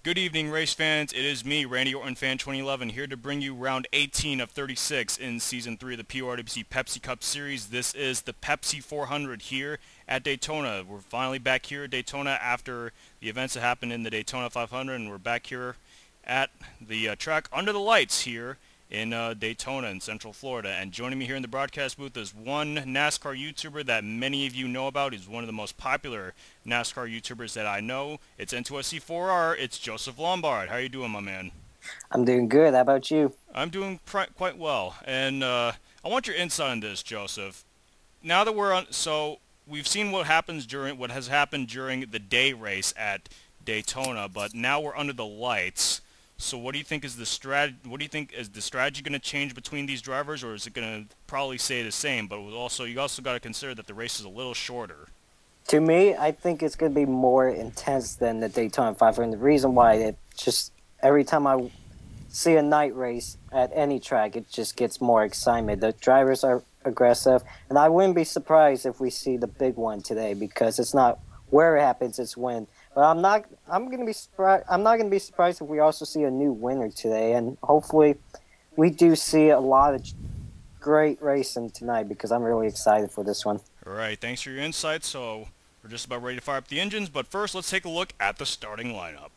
Good evening, race fans. It is me, Randy Orton Fan 2011, here to bring you round 18 of 36 in Season 3 of the PORWC Pepsi Cup Series. This is the Pepsi 400 here at Daytona. We're finally back here at Daytona after the events that happened in the Daytona 500, and we're back here at the track under the lights here in Daytona in Central Florida. And joining me here in the broadcast booth is one NASCAR YouTuber that many of you know about. He's one of the most popular NASCAR YouTubers that I know. It's N2SC4R. It's Joseph Lombard. How you doing, my man? I'm doing good. How about you? I'm doing quite well. And I want your insight on this, Joseph. Now that we're on, so we've seen what has happened during the day race at Daytona, but now we're under the lights. So what do you think is the strategy going to change between these drivers, or is it going to probably stay the same? But you also got to consider that the race is a little shorter. To me, I think it's going to be more intense than the Daytona 500. The reason why, it just every time I see a night race at any track, it just gets more excitement. The drivers are aggressive, and I wouldn't be surprised if we see the big one today, because it's not where it happens, it's when. But I'm not going to be surprised if we also see a new winner today, and hopefully we do see a lot of great racing tonight, because I'm really excited for this one. All right, thanks for your insight. So we're just about ready to fire up the engines, but first let's take a look at the starting lineup.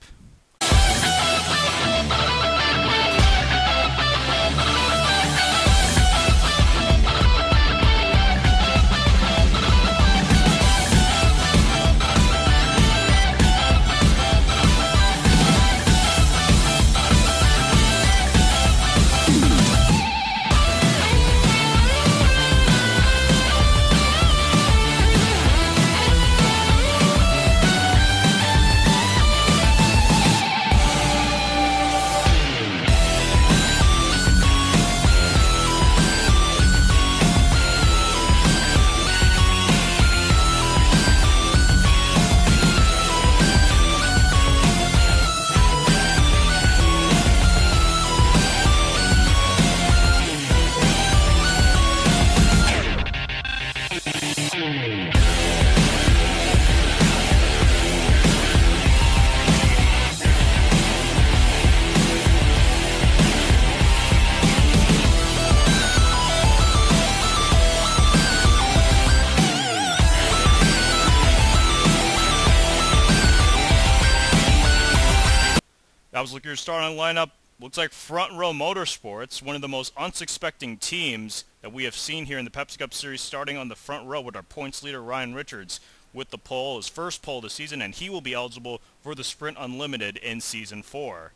That was your starting lineup. Looks like Front Row Motorsports, one of the most unsuspecting teams that we have seen here in the Pepsi Cup Series, starting on the front row with our points leader Ryan Richards with the pole, his first pole of the season, and he will be eligible for the Sprint Unlimited in Season 4.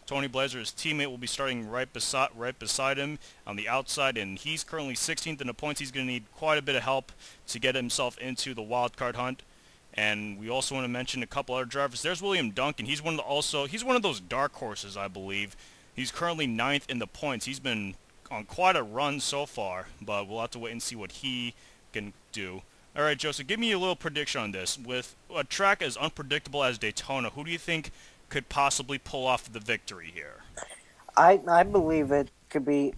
Tony Blazer, his teammate, will be starting right beside him on the outside, and he's currently 16th in the points. He's going to need quite a bit of help to get himself into the wild card hunt. And we also want to mention a couple other drivers. There's William Duncan. He's one of those dark horses, I believe. He's currently 9th in the points. He's been on quite a run so far, but we'll have to wait and see what he can do. All right, Joseph, give me a little prediction on this. With a track as unpredictable as Daytona, who do you think could possibly pull off the victory here? I believe it could be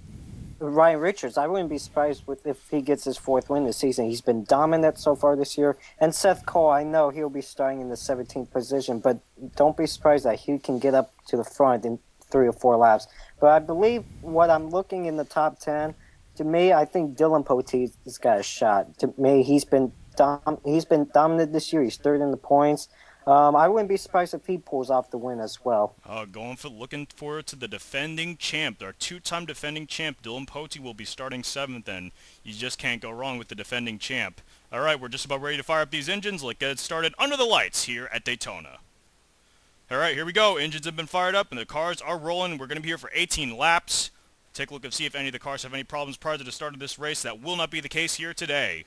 Ryan Richards. I wouldn't be surprised if he gets his 4th win this season. He's been dominant so far this year. And Seth Cole, I know he'll be starting in the 17th position, but don't be surprised that he can get up to the front in 3 or 4 laps. But I believe what I'm looking in the top 10, to me, I think Dylan Poteet has got a shot. To me, he's been dominant this year. He's 3rd in the points. I wouldn't be surprised if he pulls off the win as well. Looking forward to the defending champ. Our 2-time defending champ, Dylan Poteet, will be starting 7th, and you just can't go wrong with the defending champ. All right, we're just about ready to fire up these engines. Let's get it started under the lights here at Daytona. All right, here we go. Engines have been fired up, and the cars are rolling. We're going to be here for 18 laps. Take a look and see if any of the cars have any problems prior to the start of this race. That will not be the case here today.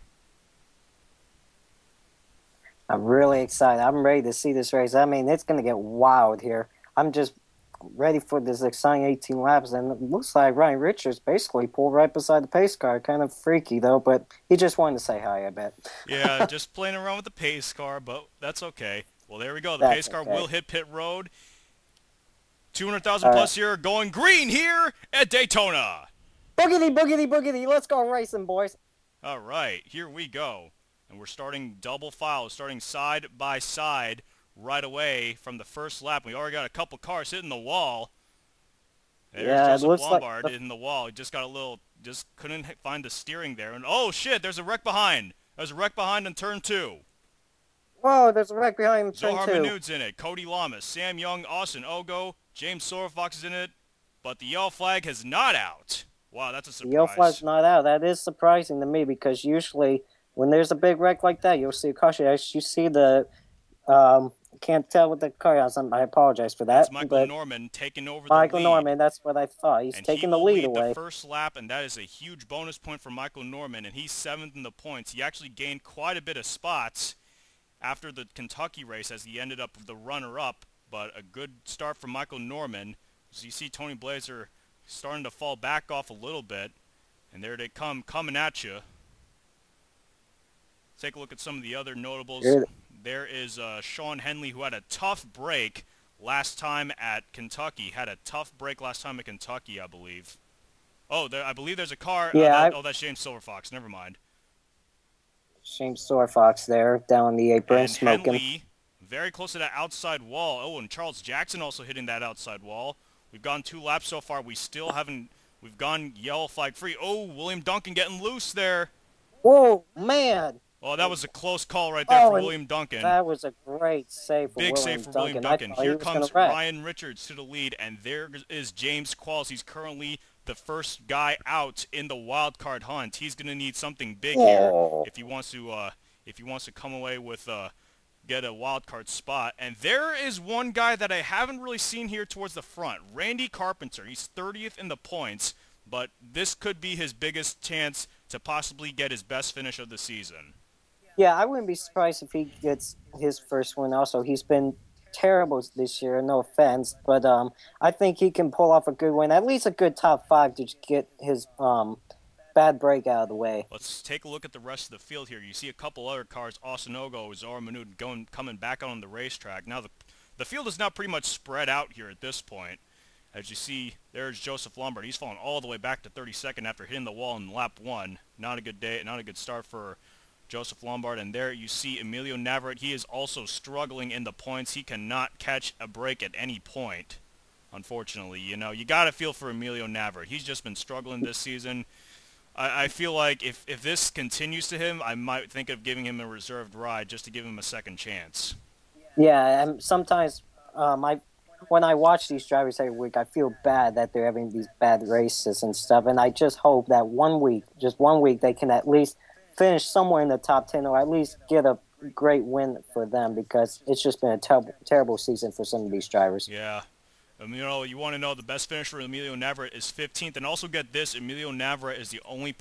I'm really excited. I'm ready to see this race. I mean, it's going to get wild here. I'm just ready for this exciting 18 laps, and it looks like Ryan Richards basically pulled right beside the pace car. Kind of freaky, though, but he just wanted to say hi, I bet. Yeah, just playing around with the pace car, but that's okay. Well, there we go. The pace car will hit pit road. 200,000 plus here, going green here at Daytona. Boogity, boogity, boogity. Let's go racing, boys. All right, here we go. And we're starting double file, starting side by side right away from the first lap. We already got a couple cars hitting the wall. There's Yeah, it Joseph looks like Lombard hitting the wall. He just got a little, just couldn't find the steering there. And oh shit, there's a wreck behind. There's a wreck behind in turn 2. whoa, there's a wreck behind him, turn Zohar 2. Manood's in it. Cody Lamas, Sam Young, Austin Ogo, James Sorfox is in it. But the yellow flag is not out. Wow, that's a The yellow flag's surprise. not out. That is surprising to me because usually when there's a big wreck like that, you'll see a caution. You see the can't tell what the car is. I apologize for that. That's Michael But Norman taking over the Michael lead. Norman, that's what I thought. He's And he taking the will lead lead away. the first lap, and that is a huge bonus point for Michael Norman, and he's 7th in the points. He actually gained quite a bit of spots after the Kentucky race as he ended up the runner-up, but a good start for Michael Norman. As you see Tony Blazer starting to fall back off a little bit, and there they come, coming at you. Take a look at some of the other notables. There is Sean Henley, who had a tough break last time at Kentucky. Had a tough break last time at Kentucky, I believe. Oh, I believe there's a car. Yeah. That's James Silverfox. Never mind. James Sorfox there, down the apron, And smoking. Henley, very close to that outside wall. Oh, and Charles Jackson also hitting that outside wall. We've gone 2 laps so far. We still haven't. We've gone yellow flag free. Oh, William Duncan getting loose there. Whoa, man! Oh, that was a close call right there for and William Duncan. That was a great save for Big William save for Duncan. William Duncan. I thought he Here was comes gonna wreck. Ryan Richards to the lead, and there is James Qualls. He's currently the first guy out in the wild card hunt. He's going to need something big here if he wants to come away with get a wild card spot. And there is one guy that I haven't really seen here towards the front, Randy Carpenter. He's 30th in the points, but this could be his biggest chance to possibly get his best finish of the season. Yeah, I wouldn't be surprised if he gets his first win also. He's been terrible this year, no offense, but I think he can pull off a good win, at least a good top 5 to get his bad break out of the way. Let's take a look at the rest of the field here. You see a couple other cars, Austin Ogo, Zohar Manood coming back on the racetrack. Now the field is now pretty much spread out here at this point. As you see, there's Joseph Lombard. He's fallen all the way back to 32nd after hitting the wall in lap 1. Not a good day, not a good start for Joseph Lombard. And there you see Emilio Navarrete. He is also struggling in the points. He cannot catch a break at any point, unfortunately. You know, you got to feel for Emilio Navarrete. He's just been struggling this season. I feel like if this continues to him, I might think of giving him a reserved ride just to give him a second chance. Yeah, and sometimes when I watch these drivers every week, I feel bad that they're having these bad races and stuff, and I just hope that just one week, they can at least finish somewhere in the top 10 or at least get a great win for them because it's just been a terrible season for some of these drivers. Yeah. You know, you want to know the best finisher Emilio Navarrete is 15th, and also get this: Emilio Navarrete is the only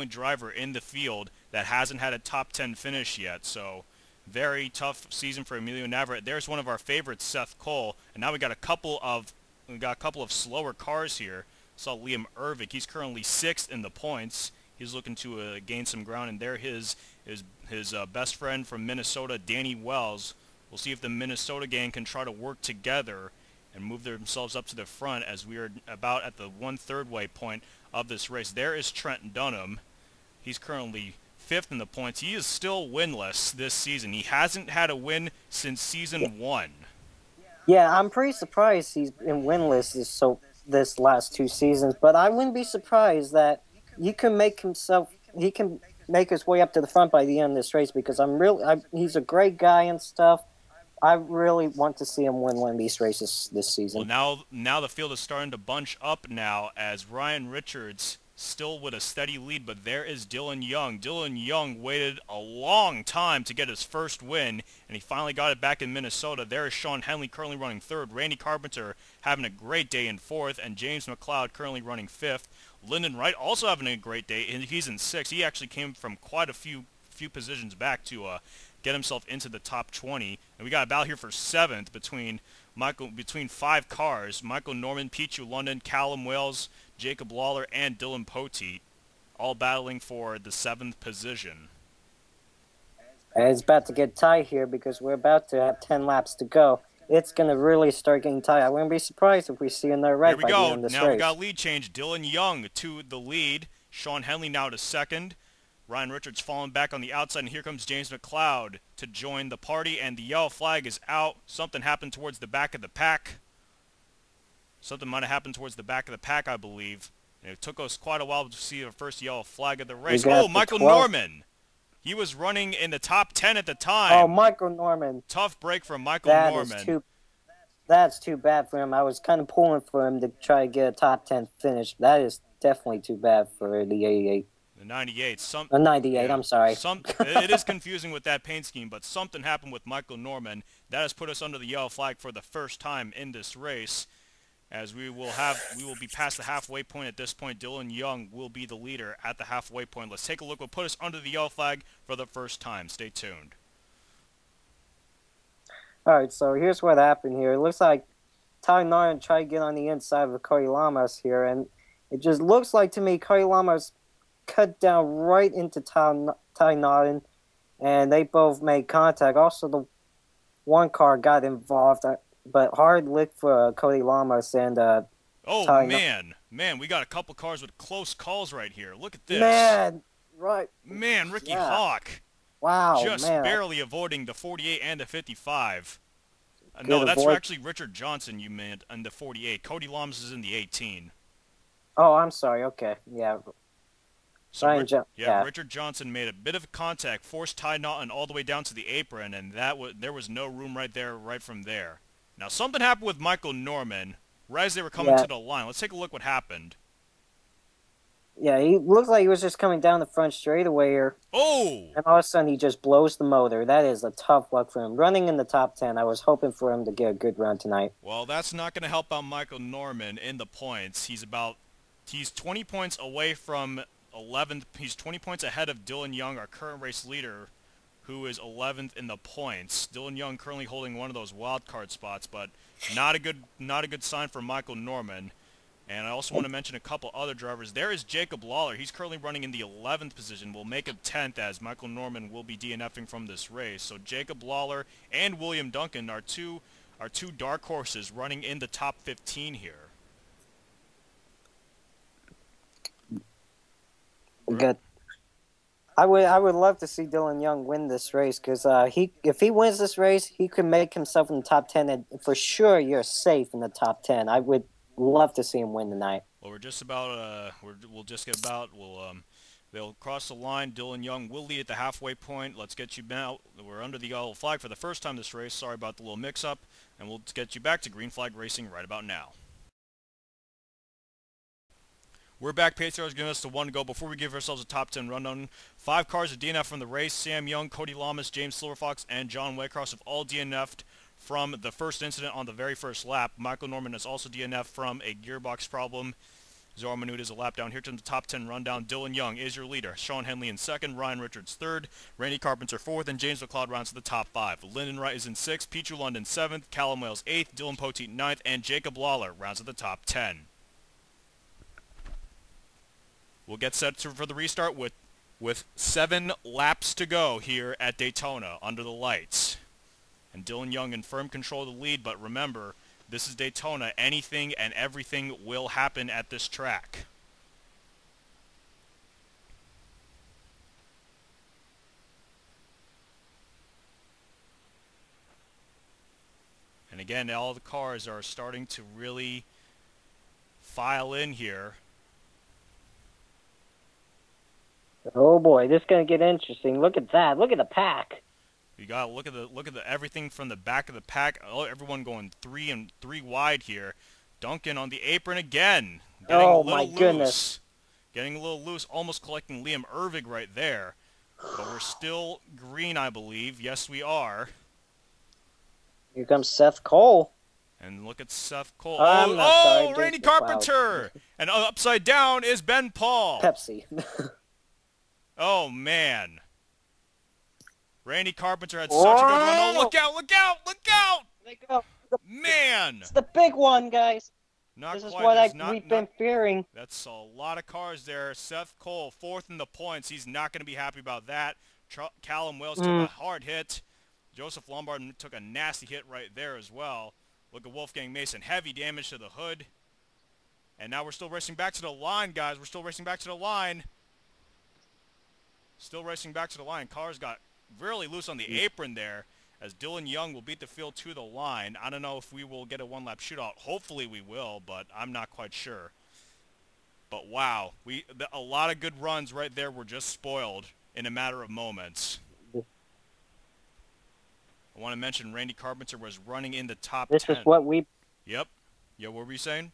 driver in the field that hasn't had a top 10 finish yet. So, very tough season for Emilio Navarrete. There's one of our favorites, Seth Cole, and now we got a couple of slower cars here. Saw Liam Ervik. He's currently 6th in the points. He's looking to gain some ground, and there his best friend from Minnesota, Danny Wells. We'll see if the Minnesota gang can try to work together and move themselves up to the front as we are about at the 1/3 way point of this race. There is Trent Dunham. He's currently 5th in the points. He is still winless this season. He hasn't had a win since season 1. Yeah, I'm pretty surprised he's been winless this last 2 seasons, but I wouldn't be surprised that he can make his way up to the front by the end of this race because he's a great guy and stuff. I really want to see him win one of these races this season. Well, now the field is starting to bunch up now as Ryan Richards still with a steady lead, but there is Dylan Young. Dylan Young waited a long time to get his first win, and he finally got it back in Minnesota. There is Sean Henley currently running 3rd. Randy Carpenter having a great day in 4th, and James McLeod currently running 5th. Lyndon Wright also having a great day, and he's in 6th. He actually came from quite a few positions back to get himself into the top 20. And we got a battle here for 7th between 5 cars: Michael Norman, Pichu London, Callum Wales, Jacob Lawler, and Dylan Poteet, all battling for the 7th position. And it's about to get tight here because we're about to have 10 laps to go. It's going to really start getting tight. I wouldn't be surprised if we see another wreck by the end of this race. Now we got lead change. Dylan Young to the lead. Sean Henley now to 2nd. Ryan Richards falling back on the outside, and here comes James McLeod to join the party, and the yellow flag is out. Something happened towards the back of the pack. Something might have happened towards the back of the pack, I believe. And it took us quite a while to see the first yellow flag of the race. Oh, Michael Norman! He was running in the top 10 at the time. Oh, Michael Norman. Tough break from Michael Norman. That's too bad for him. I was kind of pulling for him to try to get a top 10 finish. That is definitely too bad for the 88. The 98. 98, yeah, I'm sorry. It is confusing with that paint scheme, but something happened with Michael Norman. That has put us under the yellow flag for the first time in this race. As we will be past the halfway point at this point. Dylan Young will be the leader at the halfway point. Let's take a look. We'll put us under the yellow flag for the first time. Stay tuned. Alright, so here's what happened here. It looks like Ty Narden tried to get on the inside of Cody Lamas here, and it just looks like to me Cody Lamas cut down right into Ty Narden, and they both made contact. Also, the one car got involved, but hard lick for Cody Lamas and oh, man, we got a couple cars with close calls right here. Look at this. Man, right. Man, Ricky Hawk. Wow, just man. barely avoiding the 48 and the 55. No, that's actually Richard Johnson you meant in the 48. Cody Lamas is in the 18. Oh, I'm sorry. Okay, yeah. So Richard Johnson made a bit of contact, forced Ty Naughton all the way down to the apron, and there was no room right there, right from there. Now, something happened with Michael Norman right as they were coming to the line. Let's take a look what happened. Yeah, he looked like he was just coming down the front straightaway here. Oh! And all of a sudden, he just blows the motor. That is a tough luck for him. Running in the top 10, I was hoping for him to get a good run tonight. Well, that's not going to help out Michael Norman in the points. He's 20 points away from 11th. He's 20 points ahead of Dylan Young, our current race leader, who is 11th in the points. Dylan Young currently holding one of those wild card spots, but not a good sign for Michael Norman. And I also want to mention a couple other drivers. There is Jacob Lawler. He's currently running in the 11th position. We'll make it 10th as Michael Norman will be DNFing from this race. So Jacob Lawler and William Duncan are two dark horses running in the top 15 here. Good. I would love to see Dylan Young win this race because if he wins this race, he could make himself in the top 10, and for sure you're safe in the top 10. I would love to see him win tonight. Well, we're just about they'll cross the line. Dylan Young will lead at the halfway point. Let's get you now. We're under the yellow flag for the first time this race. Sorry about the little mix-up, and we'll get you back to green flag racing right about now. We're back. Patriots giving us the one to go. Before we give ourselves a top 10 rundown, 5 cars of DNF from the race. Sam Young, Cody Lamas, James Silverfox, and John Waycross have all DNF'd from the first incident on the very first lap. Michael Norman has also DNF'd from a gearbox problem. Zora Minute is a lap down. Here comes the top 10 rundown. Dylan Young is your leader. Sean Henley in second. Ryan Richards third. Randy Carpenter fourth. And James McLeod rounds to the top 5. Lyndon Wright is in sixth. Pichu London seventh. Callum Wales eighth. Dylan Poteet ninth. And Jacob Lawler rounds to the top 10. We'll get set for the restart with 7 laps to go here at Daytona under the lights. And Dylan Young in firm control of the lead, but remember, this is Daytona. Anything and everything will happen at this track. And again, all the cars are starting to really file in here. Oh boy, this is gonna get interesting. Look at that. Look at the pack. You gotta look at the everything from the back of the pack. Oh, everyone going 3 wide here. Duncan on the apron again. Oh my goodness. Getting a little loose, almost collecting Liam Ervig right there. But we're still green, I believe. Yes, we are. Here comes Seth Cole. And look at Seth Cole. Sorry, Randy Carpenter! And upside down is Ben Paul. Pepsi. Oh, man. Randy Carpenter had such a good run. Oh, look out, look out, look out! Man! It's the big one, guys. This is what we've been fearing. That's a lot of cars there. Seth Cole, 4th in the points. He's not going to be happy about that. Callum Wales took a hard hit. Joseph Lombard took a nasty hit right there as well. Look at Wolfgang Mason. Heavy damage to the hood. And now we're still racing back to the line, guys. We're still racing back to the line. Still racing back to the line. Cars got really loose on the apron there as Dylan Young will beat the field to the line. I don't know if we will get a one-lap shootout. Hopefully we will, but I'm not quite sure. But wow, a lot of good runs right there were just spoiled in a matter of moments. I want to mention Randy Carpenter was running in the top 10. This is what we... Yep. Yeah, what were you saying?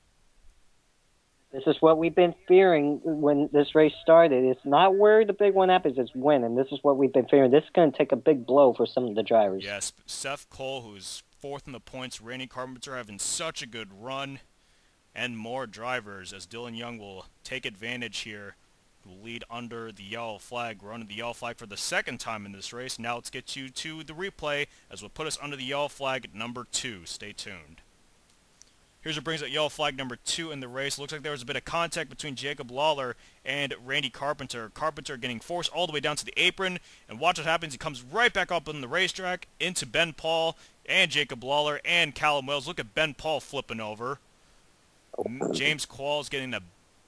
This is what we've been fearing when this race started. It's not where the big one happens, it's when. And this is what we've been fearing. This is going to take a big blow for some of the drivers. Yes, Seth Cole, who's 4th in the points. Randy Carpenter having such a good run. And more drivers as Dylan Young will take advantage here. Will lead under the yellow flag. We're under the yellow flag for the second time in this race. Now let's get you to the replay as we'll put us under the yellow flag number 2. Stay tuned. Here's what brings up yellow flag number 2 in the race. Looks like there was a bit of contact between Jacob Lawler and Randy Carpenter. Carpenter getting forced all the way down to the apron. And watch what happens. He comes right back up on the racetrack into Ben Paul and Jacob Lawler and Callum Wells. Look at Ben Paul flipping over. James Qualls getting a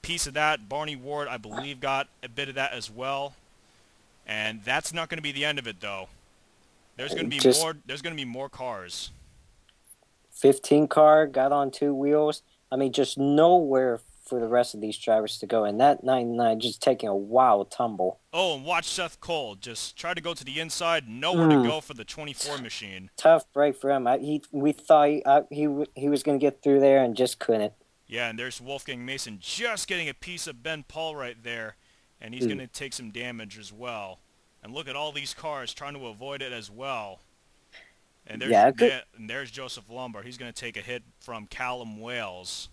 piece of that. Barney Ward, I believe, got a bit of that as well. And that's not going to be the end of it, though. There's going to be more. There's going to be more cars. 15 car got on 2 wheels. I mean, just nowhere for the rest of these drivers to go. And that 99 just taking a wild tumble. Oh, and watch Seth Cole just try to go to the inside. Nowhere to go for the 24 machine. Tough break for him. We thought he was going to get through there and just couldn't. Yeah, and there's Wolfgang Mason just getting a piece of Ben Paul right there. And he's going to take some damage as well. And look at all these cars trying to avoid it as well. And there's Joseph Lombard. He's going to take a hit from Callum Wales.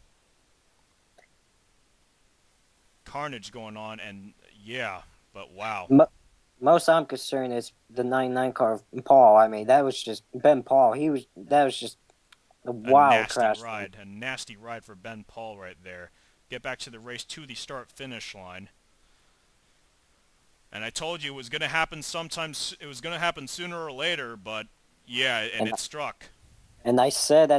Carnage going on, and yeah, but wow. Most I'm concerned is the 99 car of Paul. I mean, that was just Ben Paul. That was just a wild crash. A nasty ride for Ben Paul right there. Get back to the race to the start-finish line. And I told you it was going to happen sometimes. It was going to happen sooner or later, but yeah, and it struck. And I said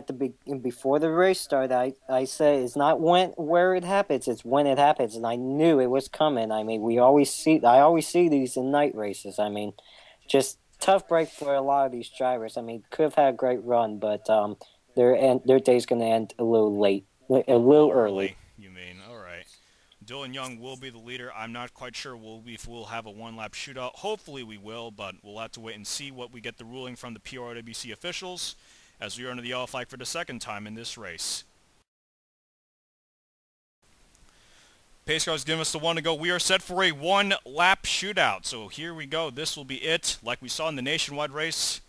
before the race started, I said it's not where it happens, it's when it happens, and I knew it was coming. I mean, I always see these in night races. I mean, just tough break for a lot of these drivers. I mean, could have had a great run, but their day's going to end a little late, a little early. You mean? All right. Dylan Young will be the leader. I'm not quite sure if we'll have a one-lap shootout. Hopefully we will, but we'll have to wait and see what we get the ruling from the PORWC officials as we are under the yellow flag for the second time in this race. Pace car's giving us the 1 to go. We are set for a one-lap shootout. So here we go. This will be it. Like we saw in the nationwide race,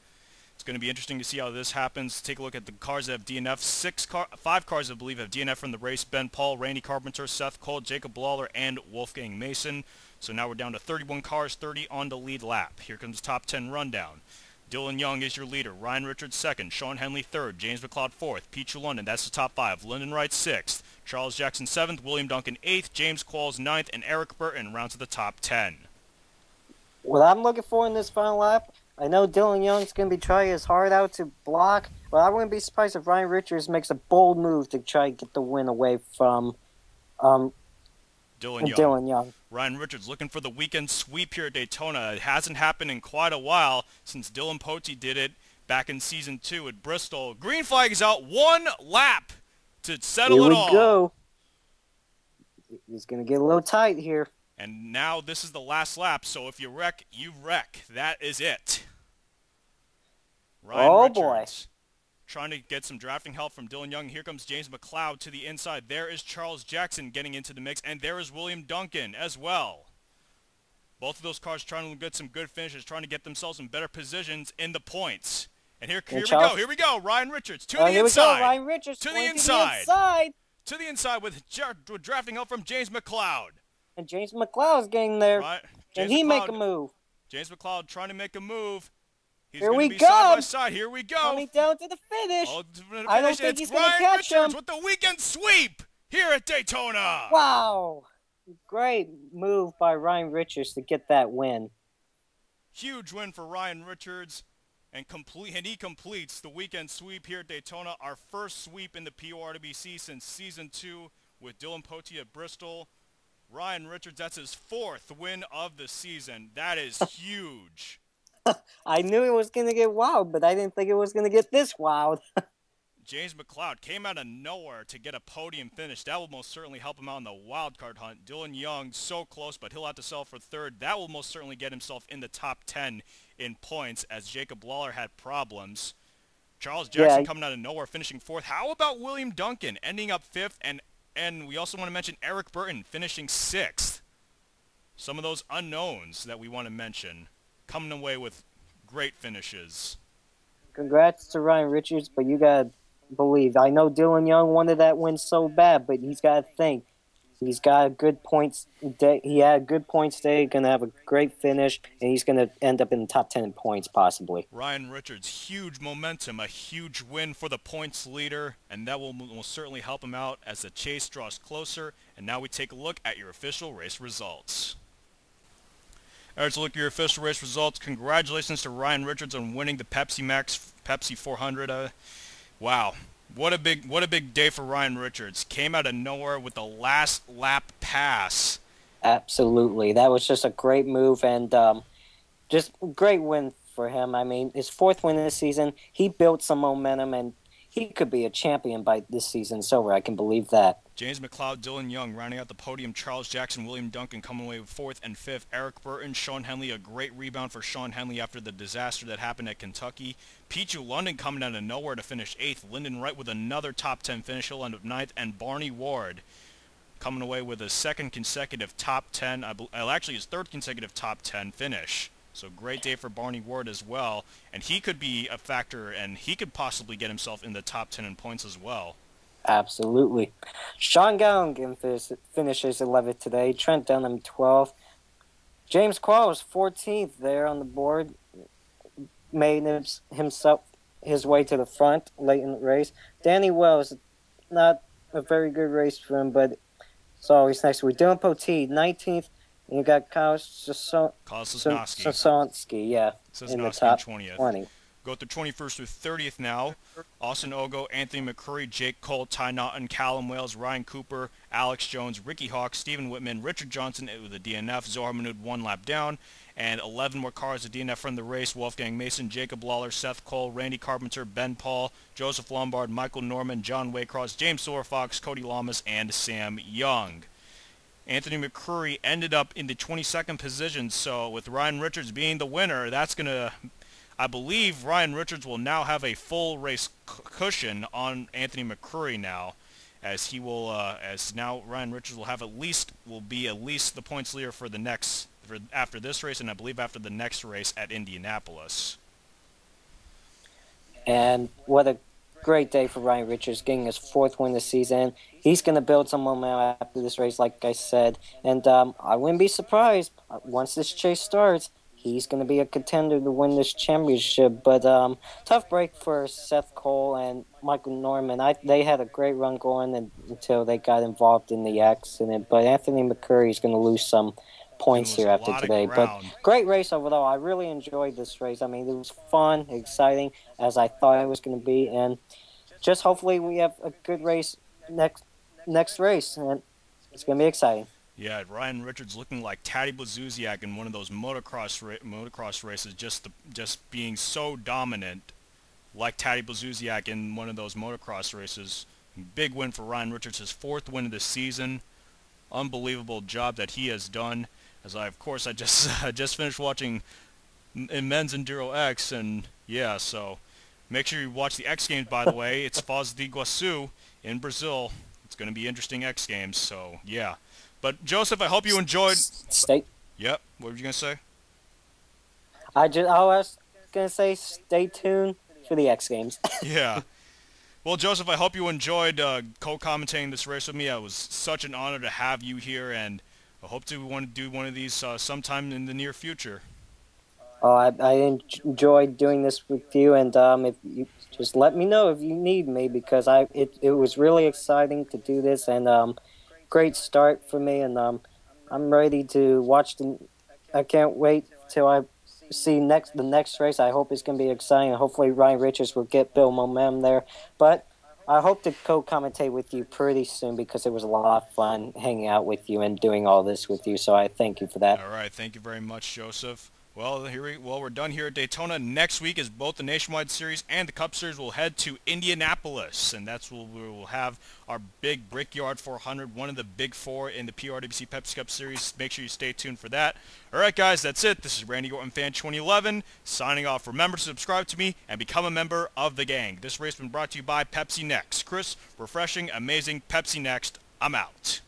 it's going to be interesting to see how this happens. Take a look at the cars that have DNF. 5 cars, I believe, have DNF from the race. Ben Paul, Randy Carpenter, Seth Cole, Jacob Lawler, and Wolfgang Mason. So now we're down to 31 cars, 30 on the lead lap. Here comes the top 10 rundown. Dylan Young is your leader. Ryan Richards second. Sean Henley third. James McLeod fourth. Pete London, that's the top 5. Lyndon Wright sixth. Charles Jackson seventh. William Duncan eighth. James Qualls ninth. And Eric Burton rounds to the top 10. What I'm looking for in this final lap, I know Dylan Young's going to be trying his heart out to block, but I wouldn't be surprised if Ryan Richards makes a bold move to try to get the win away from Dylan Young. Ryan Richards looking for the weekend sweep here at Daytona. It hasn't happened in quite a while since Dylan Pote did it back in Season 2 at Bristol. Green flag is out. 1 lap to settle it all. Here we go. He's going to get a little tight here. And now this is the last lap, so if you wreck, you wreck. That is it. Ryan Richards, trying to get some drafting help from Dylan Young. Here comes James McLeod to the inside. There is Charles Jackson getting into the mix, and there is William Duncan as well. Both of those cars trying to get some good finishes, trying to get themselves in better positions in the points. And here we go. Ryan Richards to the inside. Ryan Richards to the inside. To the inside with drafting help from James McLeod. And James McLeod's getting there. Right. Can he make a move? James McLeod trying to make a move. He's Here we go. Side by side. Here we go. Coming down to the finish. I don't think he's going to catch him. With the weekend sweep here at Daytona. Wow. Great move by Ryan Richards to get that win. Huge win for Ryan Richards. And he completes the weekend sweep here at Daytona. Our first sweep in the PORWC since Season 2 with Dylan Pote at Bristol. Ryan Richards, that's his 4th win of the season. That is huge. I knew it was going to get wild, but I didn't think it was going to get this wild. James McLeod came out of nowhere to get a podium finish. That will most certainly help him out in the wild card hunt. Dylan Young, so close, but he'll have to settle for 3rd. That will most certainly get himself in the top 10 in points, as Jacob Lawler had problems. Charles Jackson coming out of nowhere, finishing 4th. How about William Duncan ending up 5th? And we also want to mention Eric Burton finishing 6th. Some of those unknowns that we want to mention coming away with great finishes. Congrats to Ryan Richards, but you got to believe. I know Dylan Young wanted that win so bad, but he's got to think. He's got a good points day. He had a good points day, going to have a great finish, and he's going to end up in the top 10 in points, possibly. Ryan Richards, huge momentum, a huge win for the points leader, and that will certainly help him out as the chase draws closer. And now we take a look at your official race results. All right, so look at your official race results. Congratulations to Ryan Richards on winning the Pepsi 400. Wow. What a big day for Ryan Richards. Came out of nowhere with the last lap pass. Absolutely. That was just a great move and just a great win for him. I mean, his 4th win of the season. He built some momentum, and he could be a champion by this season's over. I can believe that. James McLeod, Dylan Young rounding out the podium. Charles Jackson, William Duncan coming away with 4th and 5th. Eric Burton, Sean Henley, a great rebound for Sean Henley after the disaster that happened at Kentucky. Pichu London coming out of nowhere to finish 8th. Lyndon Wright with another top 10 finish. He'll end up 9th. And Barney Ward coming away with a 2nd consecutive top 10, actually his 3rd consecutive top 10 finish. So great day for Barney Ward as well. And he could be a factor, and he could possibly get himself in the top 10 in points as well. Absolutely. Sean Galligan finishes 11th today. Trent Dunham 12th. James Quall was 14th there on the board. Made himself his way to the front late in the race. Danny Wells, not a very good race for him, but it's always nice. We're doing Poteet, 19th. And you got Kyle Sosnowski, yeah, in the top 20th. 20. Go through 21st through 30th now. Austin Ogo, Anthony McCurry, Jake Cole, Ty Naughton, Callum Wales, Ryan Cooper, Alex Jones, Ricky Hawk, Stephen Whitman, Richard Johnson with the DNF, Zohar Manood 1 lap down, and 11 more cars at DNF from the race. Wolfgang Mason, Jacob Lawler, Seth Cole, Randy Carpenter, Ben Paul, Joseph Lombard, Michael Norman, John Waycross, James Silverfox, Cody Lamas, and Sam Young. Anthony McCurry ended up in the 22nd position, so with Ryan Richards being the winner, that's going to... I believe Ryan Richards will now have a full race cushion on Anthony McCurry now, as he will, as now Ryan Richards will be at least the points leader for after this race, and I believe after the next race at Indianapolis. And what a great day for Ryan Richards, getting his 4th win this season. He's going to build some momentum after this race, like I said, and I wouldn't be surprised once this chase starts. He's going to be a contender to win this championship. But tough break for Seth Cole and Michael Norman. They had a great run going until they got involved in the accident. But Anthony McCurry is going to lose some points here after today. But great race overall. I really enjoyed this race. I mean, it was fun, exciting, as I thought it was going to be. And just hopefully we have a good race next race. And it's going to be exciting. Yeah, Ryan Richards looking like Taddy Blazusiak in one of those motocross races, just being so dominant, like Taddy Blazusiak in one of those motocross races. Big win for Ryan Richards, his 4th win of the season. Unbelievable job that he has done. As I just finished watching in Men's Enduro X, and yeah, so make sure you watch the X Games. By the way, it's Foz do Iguaçu in Brazil. It's going to be interesting X Games. So yeah. But, Joseph, I hope you enjoyed... Yep. What were you going to say? I was going to say stay tuned for the X Games. Yeah. Well, Joseph, I hope you enjoyed co-commentating this race with me. It was such an honor to have you here, and I hope to want to do one of these sometime in the near future. I enjoyed doing this with you, and if you just let me know if you need me, because it was really exciting to do this, and... great start for me, and I'm ready to watch I can't wait till I see the next race. I hope it's going to be exciting, and hopefully Ryan Richards will build momentum there. But I hope to co-commentate with you pretty soon because it was a lot of fun hanging out with you and doing all this with you. So I thank you for that. All right, thank you very much, Joseph. Well, we're done here at Daytona. Next week is both the Nationwide Series and the Cup Series will head to Indianapolis, and that's where we will have our big Brickyard 400, one of the big four in the PORWC Pepsi Cup Series. Make sure you stay tuned for that. All right, guys, that's it. This is Randy Orton Fan 2011 signing off. Remember to subscribe to me and become a member of the gang. This race has been brought to you by Pepsi Next. Chris, refreshing, amazing Pepsi Next. I'm out.